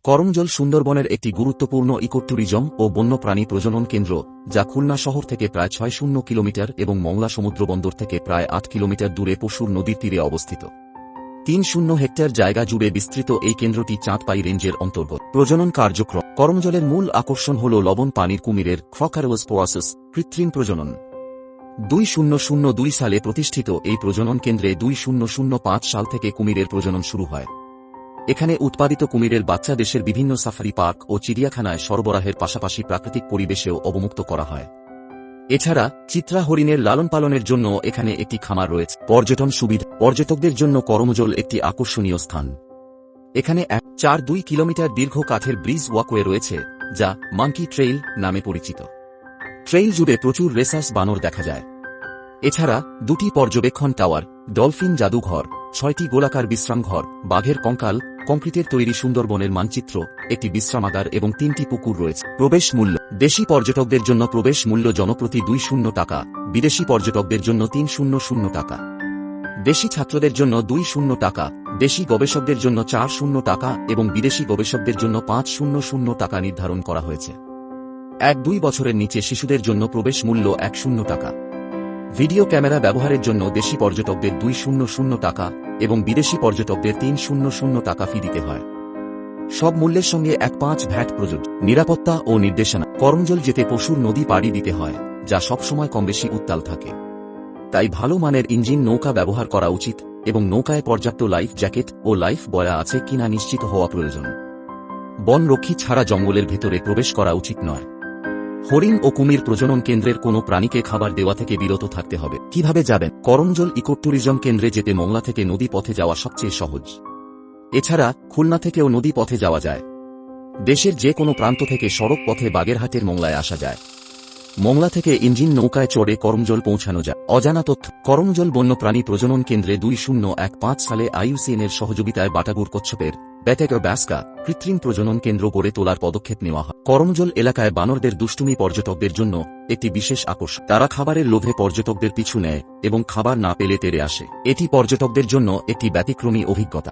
করমজল সুন্দরবনের একটি গুরুত্বপূর্ণ ইকোট্যুরিজম ও বন্যপ্রাণী প্রজনন কেন্দ্র, যা খুলনা শহর থেকে প্রায় ৬০ কিলোমিটার এবং মংলা সমুদ্রবন্দর থেকে প্রায় ৮ কিলোমিটার দূরে পশুর নদীর তীরে অবস্থিত। ৩০ হেক্টর জায়গা জুড়ে বিস্তৃত এই কেন্দ্রটি চাঁদপাই রেঞ্জের অন্তর্গত। প্রজনন কার্যক্রম। করমজলের মূল আকর্ষণ হল লবণ পানির কুমিরের ক্রোকারোসপোয়াসিস কৃত্রিম প্রজনন। ২০০২ সালে প্রতিষ্ঠিত এই প্রজনন কেন্দ্রে ২০০৫ সাল থেকে কুমিরের প্রজনন শুরু হয়। এখানে উৎপাদিত কুমিরের বাচ্চা দেশের বিভিন্ন সাফারি পার্ক ও চিড়িয়াখানায় সরবরাহের পাশাপাশি প্রাকৃতিক পরিবেশেও অবমুক্ত করা হয়। এছাড়া চিত্রা হরিণের লালন পালনের জন্য এখানে একটি খামার রয়েছে। পর্যটন সুবিধা। পর্যটকদের জন্য করমজল একটি আকর্ষণীয় স্থান। এখানে ৪.২ কিলোমিটার দীর্ঘ কাঠের ব্রিজ ওয়াকওয়ে রয়েছে, যা মাঙ্কি ট্রেইল নামে পরিচিত। ট্রেইল জুড়ে প্রচুর রেসার্স বানর দেখা যায়। এছাড়া ২টি পর্যবেক্ষণ টাওয়ার, ডলফিন জাদুঘর, ৬টি গোলাকার বিশ্রামঘর, বাঘের কঙ্কাল, কংক্রিটের তৈরি সুন্দরবনের মানচিত্র, একটি বিশ্রামাগার এবং ৩টি পুকুর রয়েছে। প্রবেশ মূল্য। দেশি পর্যটকদের জন্য প্রবেশ মূল্য জনপ্রতি ২০ টাকা, বিদেশি পর্যটকদের জন্য ৩০০ টাকা। দেশি ছাত্রদের জন্য ২০ টাকা, দেশি গবেষকদের জন্য ৪০ টাকা এবং বিদেশি গবেষকদের জন্য ৫০০ টাকা নির্ধারণ করা হয়েছে। ১-২ বছরের নিচে শিশুদের জন্য প্রবেশ মূল্য ১০০ টাকা। ভিডিও ক্যামেরা ব্যবহারের জন্য দেশি পর্যটকদের ২০০ টাকা এবং বিদেশি পর্যটকদের ৩০০ টাকা ফি দিতে হয়। সব মূল্যের সঙ্গে ১.৫ ভ্যাট প্রযোজ্য। নিরাপত্তা ও নির্দেশনা। করমজল যেতে পশুর নদী পাড়ি দিতে হয়, যা সবসময় কমবেশি উত্তাল থাকে। তাই ভালো মানের ইঞ্জিন নৌকা ব্যবহার করা উচিত এবং নৌকায় পর্যাপ্ত লাইফ জ্যাকেট ও লাইফ বয়া আছে কিনা নিশ্চিত হওয়া প্রয়োজন। বন রক্ষী ছাড়া জঙ্গলের ভেতরে প্রবেশ করা উচিত নয়। হরিণ ও কুমির প্রজনন কেন্দ্রের কোনো প্রাণীকে খাবার দেওয়া থেকে বিরত থাকতে হবে। কিভাবে যাবেন? করমজল ইকোট্যুরিজম কেন্দ্রে যেতে মংলা থেকে নদী পথে যাওয়া সবচেয়ে সহজ। এছাড়া খুলনা থেকেও নদী পথে যাওয়া যায়। দেশের যে কোনো প্রান্ত থেকে সড়ক পথে বাগেরহাটের মংলায় আসা যায়। মংলা থেকে ইঞ্জিন নৌকায় চড়ে করমজল পৌঁছানো যায়। অজানা তথ্য। করমজল বন্যপ্রাণী প্রজনন কেন্দ্রে ২০১৫ সালে IUCN এর সহযোগিতায় বাটাগুর কচ্ছপের ব্যাটেগারব্যাসকা কৃত্রিম প্রজনন কেন্দ্র গড়ে তোলার পদক্ষেপ নেওয়া হয়। করমজল এলাকায় বানরদের দুষ্টুমি পর্যটকদের জন্য একটি বিশেষ আকর্ষণ। তারা খাবারের লোভে পর্যটকদের পিছু নেয় এবং খাবার না পেলে তেড়ে আসে। এটি পর্যটকদের জন্য একটি ব্যতিক্রমী অভিজ্ঞতা।